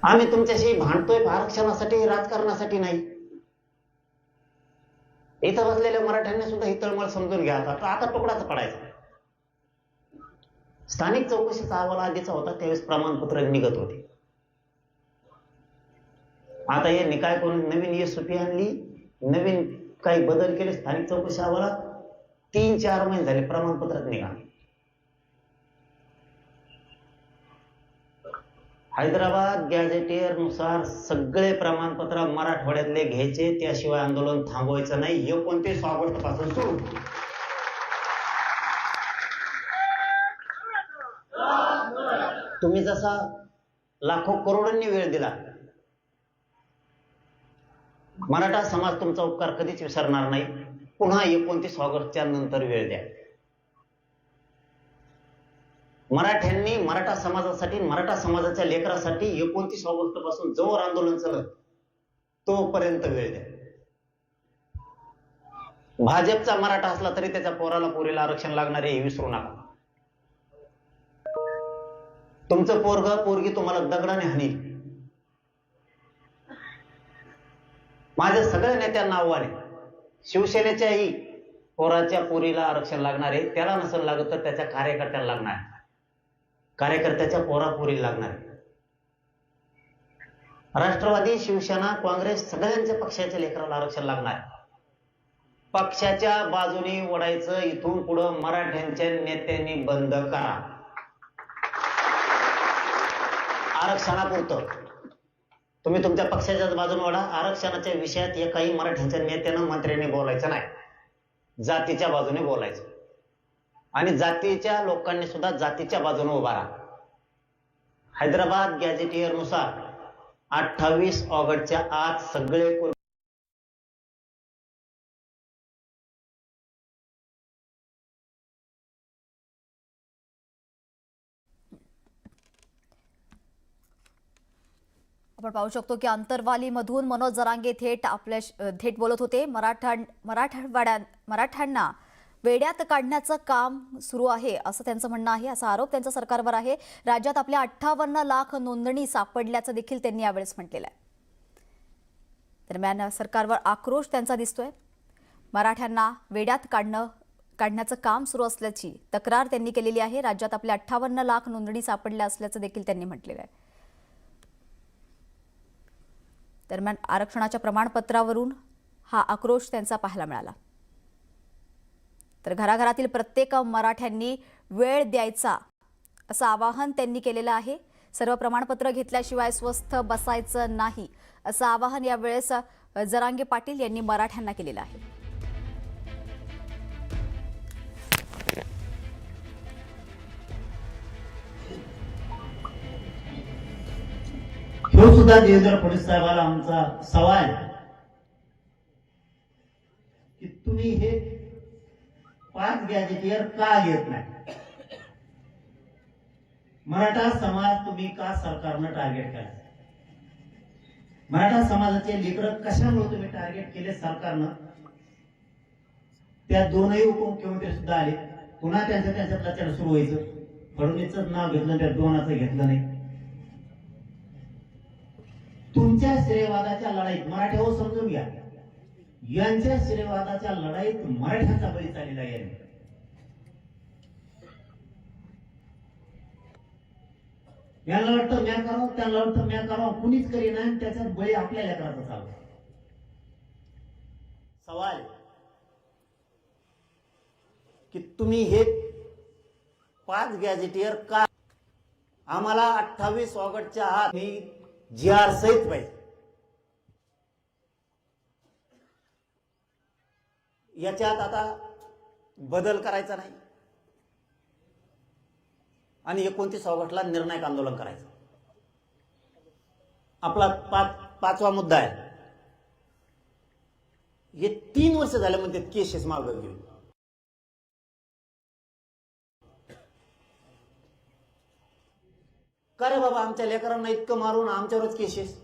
आम्ही तुमच्याशी भांडतोय आरक्षणासाठी, राजकारणासाठी नाही. इथं बसलेल्या मराठ्यांनी सुद्धा ही तळमळ समजून घ्या. आता तुकडाच पडायचा. स्थानिक चौकशीचा अहवाल आधीचा होता, त्यावेळेस प्रमाणपत्र निघत होते. आता यांनी काय कोण नवीन एसओपी आणली, नवीन काही बदल केले स्थानिक चौकशी अहवालात. 3-4 महिने झाले प्रमाणपत्रच निघाले. हैदराबाद गॅझेटियर नुसार सगळे प्रमाणपत्र मराठवाड्यातले घ्यायचे, त्याशिवाय आंदोलन थांबवायचं नाही. 29 ऑगस्ट पासून सुरू. तुम्ही जसा लाखो करोडोंनी वेळ दिला, मराठा समाज तुमचा उपकार कधीच विसरणार नाही. पुन्हा 29 ऑगस्टच्या नंतर वेळ द्या. मराठ्यांनी मराठा समाजासाठी, मराठा समाजाच्या लेकरासाठी 29 ऑगस्ट पासून जोर आंदोलन चालत तोपर्यंत वेळ द्या. भाजपचा मराठा असला तरी त्याच्या पोराला पोरीला आरक्षण लागणार आहे हे विसरू नका. तुमचं पोरग पोरगी तुम्हाला दगडाने हाणील. माझ्या सगळ्या नेत्यांना आव्हान आहे, शिवसेनेच्याही पोराच्या पोरीला आरक्षण लागणार आहे. त्याला नसेल लागत तर त्याच्या कार्यकर्त्याला लागणार आहे, कार्यकर्त्याच्या पोरापोरी लागणार आहे. राष्ट्रवादी, शिवसेना, काँग्रेस सगळ्यांच्या पक्षाच्या लेकराला आरक्षण लागणार आहे. पक्षाच्या बाजूने ओढायचं इथून पुढं मराठ्यांच्या नेत्यांनी बंद करा. आरक्षणापुरतं तुम्ही तुमच्या पक्षाच्याच बाजूने ओढा. आरक्षणाच्या विषयात एकाही मराठ्यांच्या नेत्यानं, मंत्र्यांनी बोलायचं नाही. जातीच्या बाजूने बोलायचं आणि जातीच्या लोकांनी सुद्धा जातीच्या बाजूने उभा राहा. हैदराबाद गॅझेटियर नुसार 28 ऑगस्टच्या आत सगळे आपण पाहू शकतो की अंतरवालीमधून मनोज जरांगे थेट बोलत होते. मराठ्यांना वेड्यात काढण्याचं काम सुरू आहे असं त्यांचं म्हणणं आहे. असा आरोप त्यांचा सरकारवर आहे. राज्यात आपल्या 58 लाख नोंदणी सापडल्याचं देखील त्यांनी यावेळेस म्हटलेलं आहे. दरम्यान सरकारवर आक्रोश त्यांचा दिसतोय. मराठ्यांना वेड्यात काढण्याचं काम सुरू असल्याची तक्रार त्यांनी केलेली आहे. राज्यात आपल्या 58 लाख नोंदणी सापडल्या असल्याचं देखील त्यांनी म्हटलेलं आहे. दरम्यान आरक्षणाच्या प्रमाणपत्रावरून हा आक्रोश त्यांचा पाहायला मिळाला. तर घराघरातील प्रत्येक मराठ्यांनी वेळ द्यायचा असं आवाहन त्यांनी केलेलं आहे. सर्व प्रमाणपत्र घेतल्याशिवाय स्वस्थ बसायचं नाही असं आवाहन यावेळेस जरांगे पाटील यांनी मराठ्यांना केलेलं आहे. ह्यो सुद्धा देवेंद्र फडणवीस साहेबाला आमचा सवाल की तुम्ही हे 5 गॅझेटियर का घेत नाही? मराठा समाज तुम्ही का सरकारनं टार्गेट केला? मराठा समाजाचे लेकरं कशामुळे तुम्ही टार्गेट केले सरकारनं? त्या दोनही उपमुख्यमंत्री सुद्धा आले. पुन्हा त्यांच्या प्रचार सुरू व्हायचं. फडणवीसचं नाव घेतलं, त्या दोनाचं घेतलं नाही. तुमच्या श्रेयवादाच्या लढाईत मराठे हो समजून घ्या, यांच्या श्रेयवादाच्या लढाईत मराठ्यांचा बळी चाललेला आहे. यांना वाटतं म्या करावं, त्यांना वाटतं म्या करावं, कुणीच करीना आणि त्याच्यात बळी आपल्या लेकराचा चालू. सवाल की तुम्ही हे 5 गॅझेटियर का? आम्हाला 28 ऑगस्टच्या आत मी GR सहित पाहिजे. याच्यात आता बदल करायचा नाही आणि 29 ऑगस्टला निर्णायक आंदोलन करायचं. आपला 5वा मुद्दा आहे. हे 3 वर्ष झाले म्हणते केसेस मागे घेऊन. का रे बाबा, आमच्या लेकरांना इतकं मारून आमच्यावरच केसेस?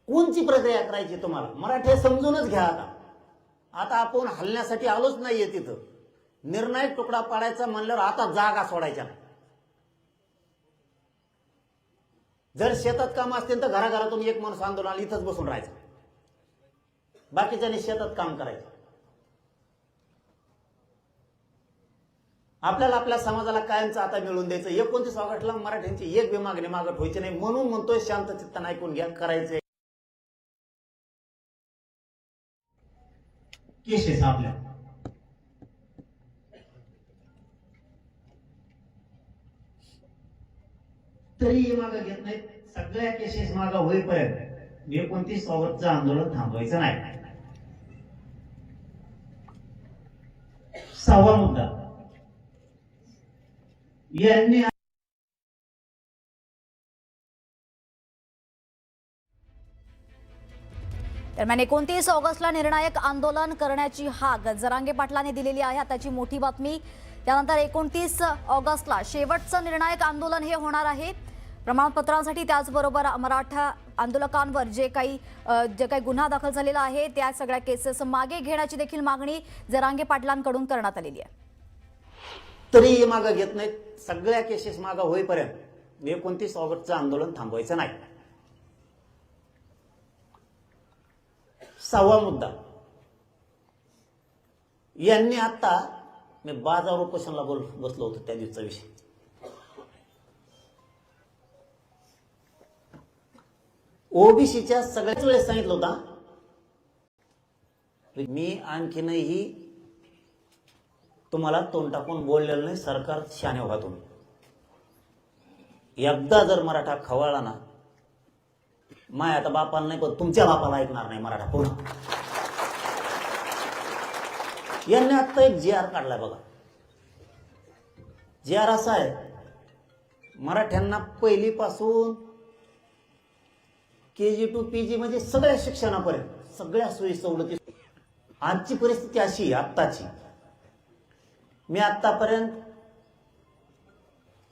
कोणची प्रक्रिया करायची तुम्हाला? मराठे समजूनच घ्या. आता आपण हलण्यासाठी आलोच नाहीये. तिथं निर्णायक तुकडा पाडायचा म्हणल्यावर आता जागा सोडायच्या. जर शेतात काम असतील तर घराघरातून एक माणूस आंदोलनाला इथंच बसून राहायचा, बाकीच्यानी शेतात काम करायचं. आपल्याला आपल्या समाजाला कायमचं आता मिळवून द्यायचं. 29 ऑगस्टला मराठ्यांची एक बी मागणी मागत व्हायची नाही, म्हणून म्हणतोय शांत चित्तानं ऐकून घ्या. करायचंय केसेस आपल्या तरी मागं घेत नाहीत. सगळ्या केसेस मागं होईपर्यंत 29 ऑगस्टचं आंदोलन थांबवायचं नाही. 6वा मुद्दा, यांनी दरम्यान 29 ऑगस्टला निर्णायक आंदोलन करण्याची हाक जरांगे पाटलांनी दिलेली आहे. आताची मोठी बातमी. त्यानंतर 29 ऑगस्टला शेवटचं निर्णायक आंदोलन हे होणार आहे. प्रमाणपत्रांसाठी त्याचबरोबर मराठा आंदोलकांवर जे काही गुन्हा दाखल झालेला आहे त्या सगळ्या केसेस मागे घेण्याची देखील मागणी जरांगे पाटलांकडून करण्यात आलेली आहे. तरी मागं घेत नाहीत. सगळ्या केसेस मागं होईपर्यंत 29 ऑगस्टचं आंदोलन थांबवायचं नाही. 6वा मुद्दा, यांनी आता मी बाजावर उपोषणला बसलो होतो त्या दिवसाचा विषय. ओबीसीच्या सगळ्याच वेळेस सांगितलं होता मी आणखीनही तुम्हाला तोंड टाकून बोललेलं नाही. सरकार शाने व्हा तुम्ही. एकदा जर मराठा खवळला ना, माय आता बापाला नाही पण तुमच्या बापाला ऐकणार नाही मराठा पुन्हा. यांनी आता एक जी आर काढलाय बघा. जी आर असा आहे, मराठ्यांना पहिलीपासून KG to PG म्हणजे सगळ्या शिक्षणापर्यंत सगळ्या सोयी सवलती. आजची परिस्थिती अशी आत्ताची, मी आतापर्यंत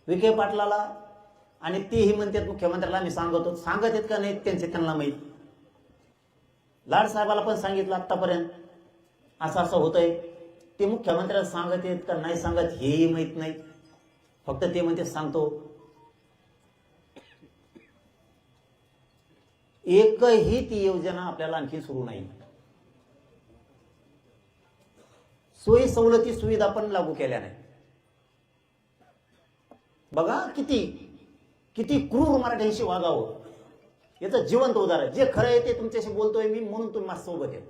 विखे पाटलाला आणि तेही म्हणतात मुख्यमंत्र्याला मी सांगत आहेत का नाही त्यांचे त्यांना माहीत. लाड साहेबाला पण सांगितलं आतापर्यंत असं असं होतंय. ते मुख्यमंत्र्याला सांगत आहेत का नाही सांगत हेही माहीत नाही. फक्त ते म्हणते सांगतो. एकही ती योजना आपल्याला आणखी सुरू नाही. सोयी सवलती सुविधा पण लागू केल्या नाही. बघा किती किती क्रूर मराठ्यांशी वागावं याचं जिवंत उदाहरण. जे खरं आहे ते तुमच्याशी बोलतोय मी, म्हणून तुम्ही माझ्या सोबत आहे.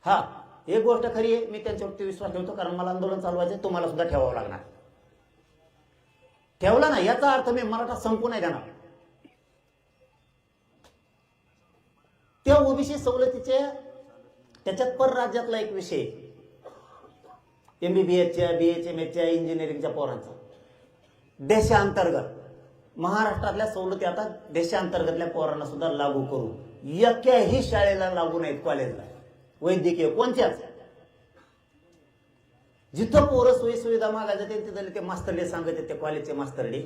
हा, एक गोष्ट खरी आहे, मी त्यांच्यावरती विश्वास ठेवतो, कारण मला आंदोलन चालवायचं, तुम्हाला सुद्धा ठेवावं लागणार. ठेवला ना याचा अर्थ मी मराठा संपू नाही देणार. त्या ओबीसी सवलतीचे त्याच्यात परराज्यातला एक विषय, MBBSच्या BHMSच्या इंजिनिअरिंगच्या पोरांचा देशांतर्गत महाराष्ट्रातल्या सवलती आता देशांतर्गतल्या पोरांना सुद्धा लागू करू. एकाही शाळेला लागू नाहीत, कॉलेजला, वैद्यकीय कोणत्याच. जिथं पोरं सोयी सुविधा मागायचं तिथं ते मास्तरडे सांगत ते कॉलेजचे मास्तरडे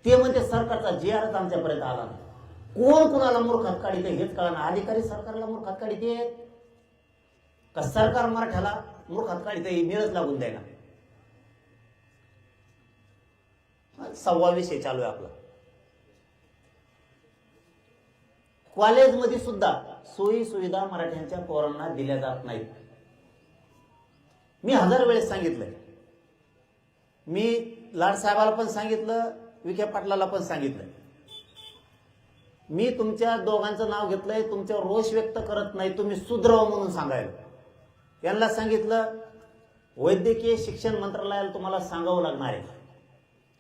ते म्हणते सरकारचा जी आरच आमच्यापर्यंत आला नाही. कोण कुणाला मूर्खात काढित हेच कळणार. अधिकारी सरकारला मूर्खात काढित का सरकार मराठ्याला मूर्खात काढित मिळच लागून द्यायला. 6वा विषय चालू आहे आपला. कॉलेजमध्ये सुद्धा सोयी सुविधा मराठ्यांच्या पोरांना दिल्या जात नाहीत. मी 1000 वेळेस सांगितलंय. मी लाड साहेबाला पण सांगितलं, विखे पाटलाला पण सांगितलं. मी तुमच्या दोघांचं नाव घेतलंय, तुमच्यावर रोष व्यक्त करत नाही, तुम्ही सुधरव म्हणून सांगायला. यांना सांगितलं वैद्यकीय शिक्षण मंत्रालयाला तुम्हाला सांगावं लागणार आहे.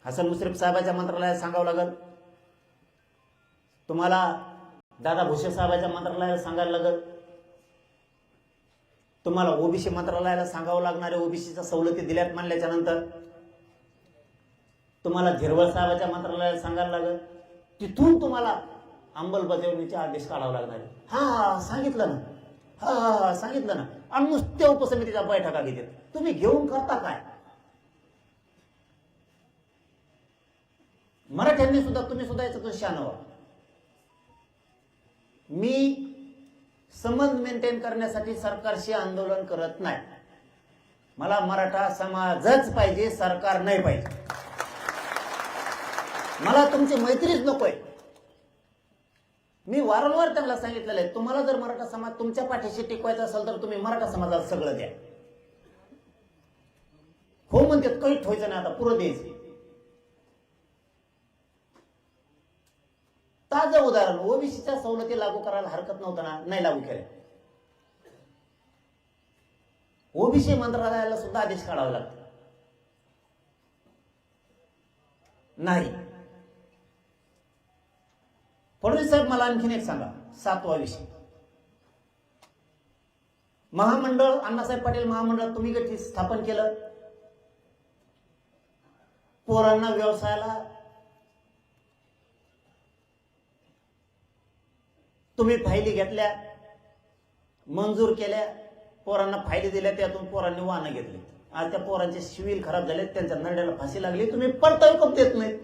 हसन मुश्रीफ साहेबाच्या मंत्रालयाला सांगावं लागेल, तुम्हाला दादा भुसे साहेबाच्या मंत्रालयाला सांगायला लागेल, तुम्हाला ओबीसी मंत्रालयाला सांगावं लागणार आहे. ओबीसीच्या सवलती दिल्यात मानल्याच्या नंतर तुम्हाला झिरवळ साहेबाच्या मंत्रालयाला सांगायला लागेल. तिथून तुम्हाला अंमलबजावणीचे आदेश काढावे लागणार आहे. हा सांगितलं ना, हा सांगितलं ना. आणि नुसत्या उपसमितीच्या बैठका घेतात. तुम्ही घेऊन करता काय? मराठ्यांनी सुद्धा, तुम्ही सुद्धा याच्यातून शान व्हा. मी संबंध मेंटेन करण्यासाठी सरकारशी आंदोलन करत नाही. मला मराठा समाजच पाहिजे, सरकार नाही पाहिजे. मला तुमची मैत्रीच नकोय. मी वारंवार त्यांना सांगितलेलं आहे, तुम्हाला जर मराठा समाज तुमच्या पाठीशी टिकवायचा असेल तर तुम्ही मराठा समाजाला सगळं द्या. हो म्हणतात, काही ठेवायचं नाही, आता पुरं द्यायचं. ताजं उदाहरण, ओबीसीच्या सवलती लागू करायला हरकत नव्हतं ना, नाही लागू केल्या. ओबीसी मंत्रालयाला सुद्धा आदेश काढावे लागतात. नाही. फडणवीस साहेब, मला आणखीन एक सांगा, 7वा विषय, महामंडळ, अण्णासाहेब पाटील महामंडळ तुम्ही गठीत स्थापन केलं. पोरांना व्यवसायाला तुम्ही फायली घेतल्या, मंजूर केल्या, पोरांना फायली दिल्या, त्यातून पोरांनी वाहनं घेतली. आज त्या पोरांचे सिव्हिल खराब झाले, त्यांच्या नरड्याला फाशी लागली, तुम्ही परतावी कप देत नाहीत.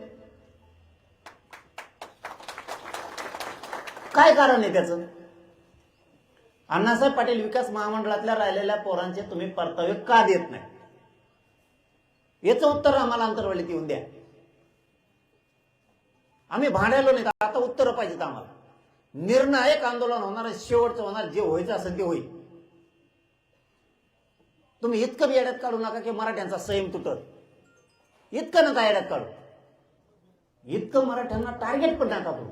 काय कारण आहे त्याचं? अण्णासाहेब पाटील विकास महामंडळातल्या राहिलेल्या पोरांचे तुम्ही परतावे का देत नाही? याचं उत्तर आम्हाला अंतर्वालीत येऊन द्या. आम्ही भांडायलो नाही, आता उत्तर पाहिजेत आम्हाला. निर्णायक आंदोलन होणार, शेवटचं होणार, जे व्हायचं असेल ते होईल. तुम्ही इतकं बी येड्यात काढू नका की मराठ्यांचा संयम तुटत. इतकं नका येड्यात काढू. इतकं मराठ्यांना टार्गेट पण नका करू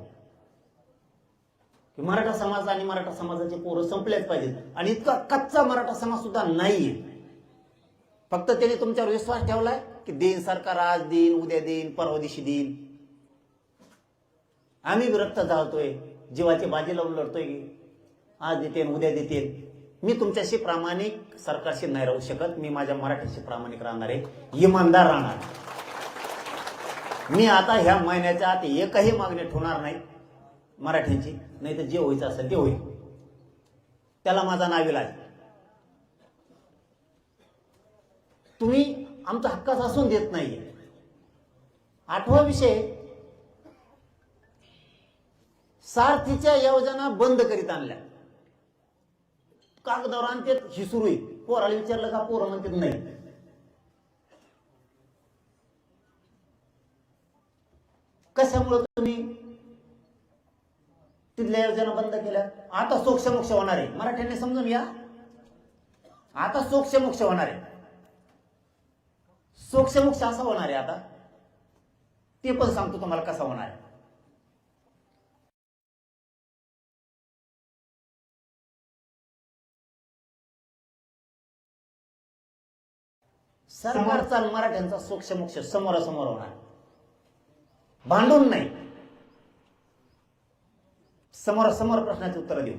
की मराठा समाज आणि मराठा समाजाचे पोरं संपलेच पाहिजेत. आणि इतका कच्चा मराठा समाज सुद्धा नाहीये. फक्त त्यांनी तुमच्यावर विश्वास ठेवलाय की देईन सरकार, आज देईन, उद्या देईन, परवा दिवशी देईन. आम्ही विरक्त जाळतोय, जीवाची बाजी लावून लढतोय की आज देते उद्या देते. मी तुमच्याशी प्रामाणिक सरकारशी नाही राहू शकत. मी माझ्या मराठीशी प्रामाणिक राहणार आहे, इमानदार राहणार. मी आता ह्या महिन्याच्या आत एकही मागणी ठेवणार नाही मराठ्यांची, नाही तर जे व्हायचं असेल ते होईल. त्याला माझा नाविलाज. तुम्ही आमचा हक्काचा असून देत नाहीये. 8वा विषय, सारथीच्या योजना बंद करीत आणल्या. कागदावर आणते, ही सुरू आहे. पोराला विचारलं का, पोरं म्हणतात नाही. कशामुळे तुम्ही तिथल्या योजना बंद केल्या? आता सोक्षमोक्ष होणार आहे. मराठ्यांनी समजून घ्या, आता सोक्षमोक्ष होणार आहे. सोक्षमोक्ष असा होणार आहे आता, ते पण सांगतो तुम्हाला कसा होणार आहे. सरकारचा मराठ्यांचा सोक्षमोक्ष समोरासमोर होणार, भांडून नाही, समोरासमोर प्रश्नाची उत्तर देऊ.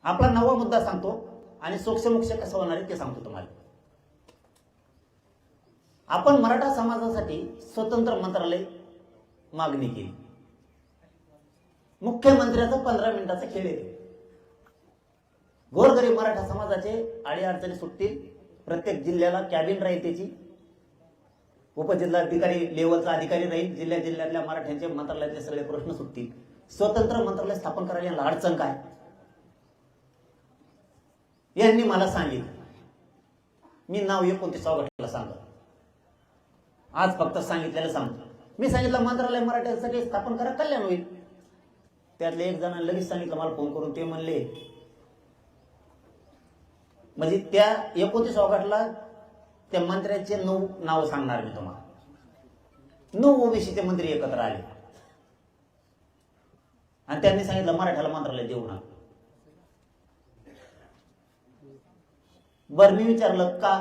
आपला 9वा मुद्दा सांगतो आणि सोक्षमोक्ष कसं होणार आहे ते सांगतो तुम्हाला. आपण मराठा समाजासाठी स्वतंत्र मंत्रालय मागणी केली. मुख्यमंत्र्याचा 15 मिनिटाचा खेळ आहे. गोरगरीब मराठा समाजाचे अडीअडचणी सुटतील. प्रत्येक जिल्ह्याला कॅबिन राहील, त्याची उपजिल्हाधिकारी लेवलचा अधिकारी राहील. जिल्ह्यातल्या मराठ्यांचे मंत्रालयातले सगळे प्रश्न सुटतील. स्वतंत्र मंत्रालय स्थापन करायला यांना अडचण काय? यांनी मला सांगितलं. मी नाव 29 गटाला सांगतो. आज फक्त सांगितलेलं सांगतो. मी सांगितलं मंत्रालय मराठ्यांसाठी स्थापन करा, कल्याण होईल. त्यातले एक जण लगेच सांगितलं मला फोन करून, ते म्हणले म्हणजे त्या 29 गटाला त्या मंत्र्याचे 9 नाव सांगणार मी तुम्हाला. 9 ओबीसीचे मंत्री एकत्र आले आणि त्यांनी सांगितलं मराठ्याला मंत्रालय देऊ नका. बरं, मी विचारलं का?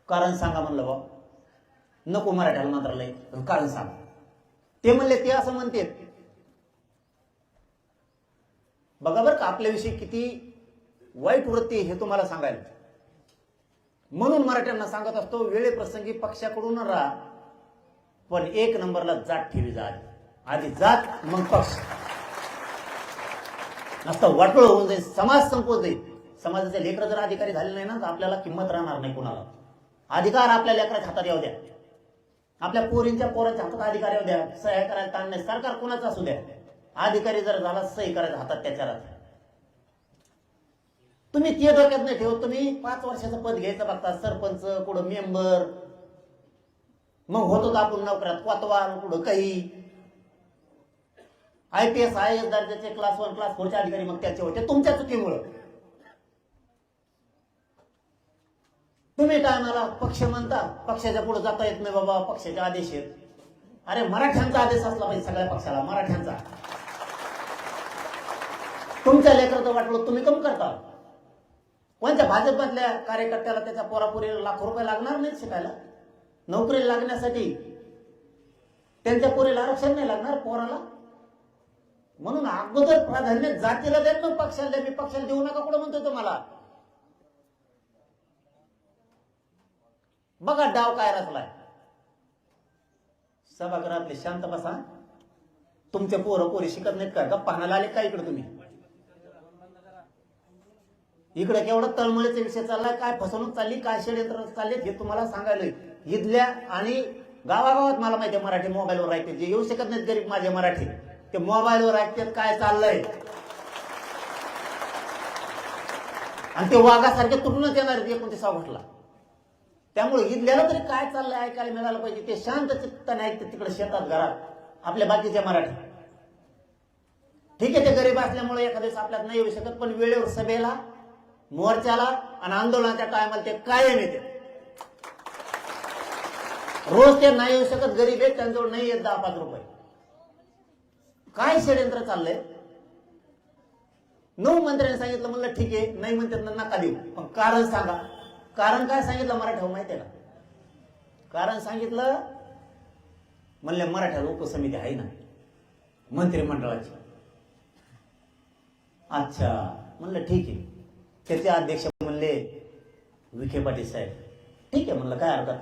कारण सांगा म्हणलं. बा नको मराठ्याला मंत्रालय, कारण सांगा. ते म्हणले ते असं म्हणते. बघा बरं का आपल्याविषयी किती वाईट वृत्ती हे तुम्हाला सांगायला. म्हणून मराठ्यांना सांगत असतो, वेळेप्रसंगी पक्षाकडून राहा, पण 1 नंबरला जात ठेवी जा. आधी जात मग पक्ष. नसतं वाटोळ होऊन जाईल, समाज संपवून जाईल. समाजाचे लेकरं जर अधिकारी झाले नाही ना तर आपल्याला किंमत राहणार नाही कुणाला. अधिकार आपल्या लेकराच्या हातात येऊ द्या, आपल्या पोरांच्या हातात अधिकार येऊ द्या. सह्या करायला ताण नाही, सरकार कुणाचं असू द्या. अधिकारी जर झाला सही करायचा हातात त्याच्या राहते. तुम्ही ते डोक्यात नाही ठेवत. तुम्ही 5 वर्षाचं पद घ्यायचं बघता, सरपंच, कुठं मेंबर, मग होतो आपण नोकऱ्यात कोतवाल, कुठं काही IPS IAS दर्जाचे क्लास 1 क्लास 4 चे अधिकारी मग त्याचे होते तुमच्या चुकीमुळं. तुम्ही टायमाला पक्ष म्हणता, पक्षाच्या पुढे जाता येत नाही बाबा, पक्षाचे आदेश आहेत. अरे मराठ्यांचा आदेश असला पाहिजे सगळ्या पक्षाला, मराठ्यांचा. तुमच्या लेकराचं वाटलं तुम्ही कम करता. कोणत्या भाजपमधल्या कार्यकर्त्याला त्याच्या पोरापोरीला लाखो रुपये लागणार नाहीत शिकायला, नोकरी लागण्यासाठी? त्यांच्या पोरीला आरक्षण नाही लागणार पोराला? म्हणून अगोदर प्राधान्य जातीला देत मग पक्षाला द्या. मी पक्षाला देऊ नका कुठं म्हणतोय तुम्हाला? बघा डाव काय रचलाय. सभागृहातले शांत बसा. तुमचे पोरं पोरी शिकत नाहीत का? गप्पा हाणायला आले का इकडे तुम्ही? इकडे केवढा तळमळीचा विषय चाललाय, काय फसवणूक चालली, काय षडयंत्र चालले हे तुम्हाला सांगायलोय. इथल्या आणि गावागावात मला माहिती आहे मराठी मोबाईलवर ऐकते. जे येऊ शकत नाहीत गरीब माझे मराठी, ते मोबाईलवर ऐकतात काय चाललंय. आणि ते वाघासारखे तुटूनच येणार 29 ऑगस्टला. त्यामुळे इथल्याला तरी काय चाललंय ऐकायला मिळालं पाहिजे. ते शांत चित्ताने ऐकतात तिकडे शेतात घरात आपल्या बाकीच्या मराठी. ठीक आहे, ते गरीब असल्यामुळे एखाद्या दिवस आपल्यात नाही येऊ शकत, पण वेळेवर सभेला, मोर्चाला आणि आंदोलनाच्या टायमाला ते कायम येते. रोज ते नाही येऊ शकत, गरीब आहेत, त्यांच्याजवळ नाही येत 10-5 रुपये. काय षडयंत्र चाललंय? 9 मंत्र्यांनी सांगितलं, म्हणलं ठीक आहे, नाही म्हणतात नका देऊ, पण कारण सांगा. कारण काय सांगितलं मराठा माहितीये का? कारण सांगितलं, म्हणले मराठ्याला उपसमिती आहे ना मंत्रिमंडळाची. अच्छा, म्हणलं ठीक आहे. त्याचे अध्यक्ष म्हणले विखे पाटील साहेब. ठीक आहे म्हणलं, काय हरकत.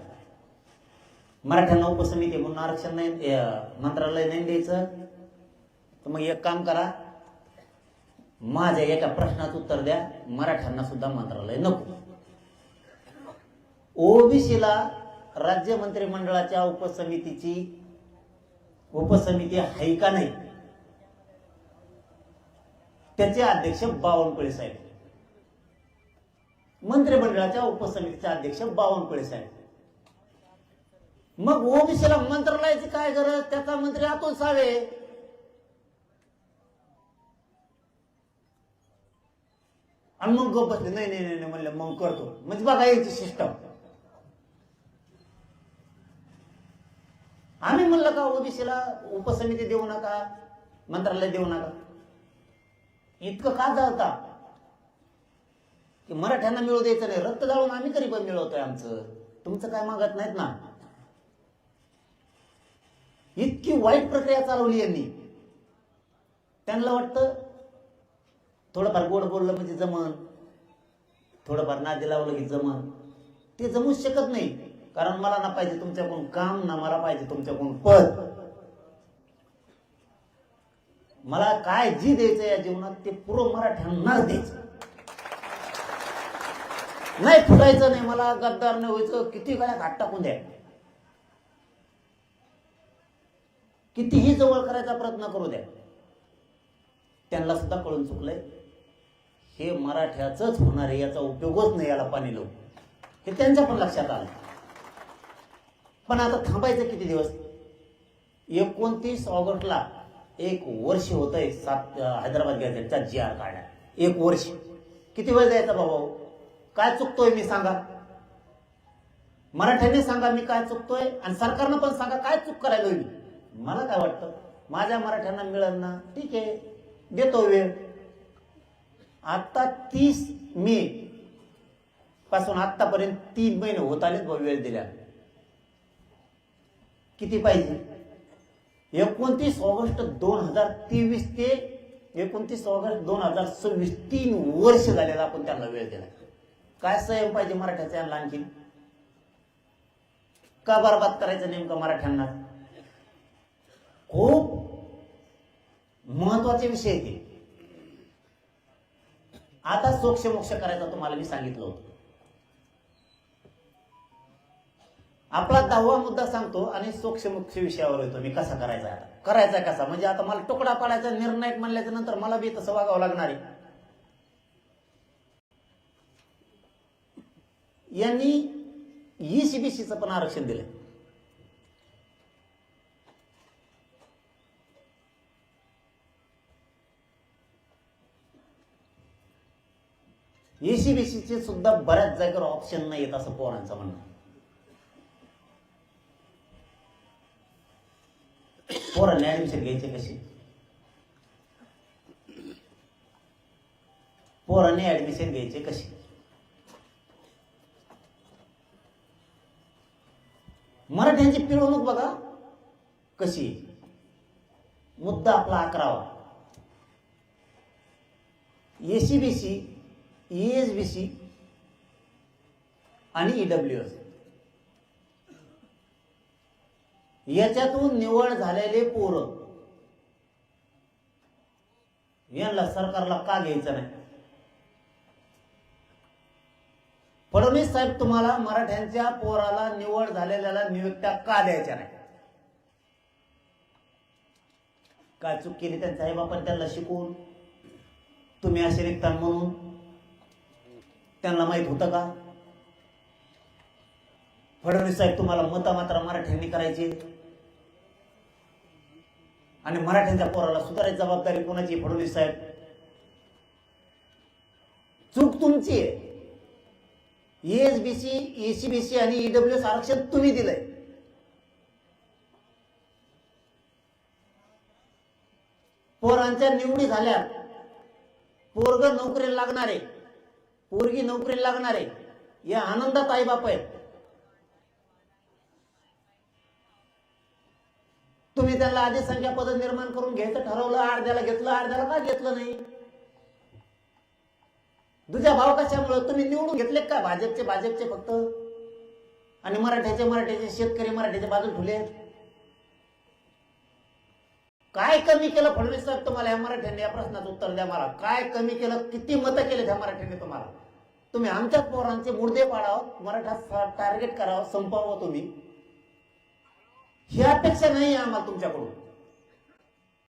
मराठ्यांना उपसमिती म्हणून आरक्षण नाही, मंत्रालय नाही द्यायचं, तर मग एक काम करा, माझ्या एका प्रश्नाचं उत्तर द्या, मराठ्यांना सुद्धा मंत्रालय नको. ओबीसीला राज्य मंत्रिमंडळाच्या उपसमिती आहे का नाही? त्याचे अध्यक्ष बावनकुळे साहेब, मंत्रिमंडळाच्या उपसमितीचे अध्यक्ष बावनकुळे साहेब. मग ओबीसीला मंत्रालयाची काय गरज? त्याचा मंत्री अतुल सावे. आणि मग गप बसले, नाही नाही नाही म्हणलं मग करतो. म्हणजे बघा याची सिस्टम. आम्ही म्हणलं का ओबीसीला उपसमिती देऊ नका, मंत्रालय देऊ नका? इतकं का जाळता की मराठ्यांना मिळू द्यायचं नाही? रक्त जाळून आम्ही तरी पण मिळवतोय आमचं, तुमचं काय मागत नाहीत ना. इतकी वाईट प्रक्रिया चालवली यांनी. त्यांना वाटतं थोडंफार गोड बोललं म्हणजे जमन, थोडंफार नादी लावलं की जमन. ते जमूच शकत नाही, कारण मला ना पाहिजे तुमच्याकडून काम, ना मला पाहिजे तुमच्याकडून पद. मला काय जी द्यायचं या जीवनात ते पुरं मराठ्यांनाच द्यायचं. नाही फुटायचं नाही, मला गद्दार नाही व्हायचं. किती गळ्यात हात टाकून द्या, कितीही जवळ करायचा प्रयत्न करू द्या. त्यांना सुद्धा कळून चुकलंय, हे मराठ्याचंच होणार आहे, याचा उपयोगच नाही याला पाणी लावून. हे त्यांच्या पण लक्षात आलं. पण आता थांबायचं किती दिवस? 29 ऑगस्टला 1 वर्ष होत आहे हैदराबाद गॅझेटचा GR काढला. 1 वर्ष. किती वेळ द्यायचा बाबा? काय चुकतोय मी सांगा? मराठ्यांनी सांगा मी काय चुकतोय, आणि सरकारनं पण सांगा काय चूक करायला मी. मला काय वाटतं, माझ्या मराठ्यांना मिळेल ना, ठीक आहे, देतो वेळ. आता 30 मे पासून आतापर्यंत 3 महिने होत आलेत वेळ दिल्या. किती पाहिजे? 29 ऑगस्ट 2023 ते 29 ऑगस्ट 2026 3 वर्ष झालेला आपण त्यांना वेळ दिला. काय संयम पाहिजे मराठ्याचा यांना आणखी? का बरबाद करायचं नेमकं मराठ्यांना? खूप महत्वाचे विषय ते. आता सोक्ष करायचा तुम्हाला मी सांगितलं होतं. आपला 10वा मुद्दा सांगतो आणि सोक्ष विषयावर येतो मी. कसा करायचा? आता करायचा कसा म्हणजे आता मला तुकडा पाडायचा निर्णायक म्हणल्याच्या नंतर मला बी तसं वागावं लागणार आहे. यांनी ईसीबीसीचं पण आरक्षण दिलंय. ईसीबीसीचे सुद्धा बऱ्याच जागेवर ऑप्शन नाही येत असं पोरांचं म्हणणं. पोरांनी ऍडमिशन घ्यायचे कशी? पोरांनी ऍडमिशन घ्यायचे कशी? मराठ्यांची पिळवणूक बघा कशी. मुद्दा आपला 11वा. एसीबीसी, ईएसबीसी आणि ईडब्ल्यूएस याच्यातून निवड झालेले पोरं यांना सरकारला का घ्यायचं नाही? फडणवीस साहेब तुम्हाला मराठ्यांच्या पोराला निवड झालेल्याला नियुक्त्या का द्यायच्या नाही? काय चूक केली त्यांच्या आईबापांनी त्यांना शिकवून? तुम्ही असे रिक्ता म्हणून त्यांना माहित होतं का? फडणवीस साहेब तुम्हाला मतं मात्र मराठ्यांनी करायची आणि मराठ्यांच्या पोराला सुधारायची जबाबदारी कोणाची? फडणवीस साहेब. चूक तुमची आहे. ईएसबीसी, ईसीबीसी आणि ईडब्ल्यूएस आरक्षण तुम्ही दिलंय. पोरांच्या निवडी झाल्या, पोरग नोकरीला लागणारे, पोरगी नोकरीला लागणारे या आनंदात आई बाप आहेत. तुम्ही त्यांना आधी संख्या पद निर्माण करून घ्यायचं ठरवलं, अर्ध्याला घेतलं, अर्ध्याला का घेतलं नाही? तुझ्या भाव कशामुळे तुम्ही निवडून घेतले का? भाजपचे फक्त आणि मराठ्याचे शेतकरी मराठ्याच्या बाजूला ठेवले. काय कमी केलं फडणवीस साहेब तुम्हाला या मराठ्यांनी? या प्रश्नाचं उत्तर द्या मला. काय कमी केलं? किती मतं केले त्या मराठ्यांनी तुम्हाला? तुम्ही आमच्याच पोरांचे मुर्दे पाडावं, मराठा टार्गेट करावं, संपवावं तुम्ही, ही अपेक्षा नाही आम्हाला तुमच्याकडून.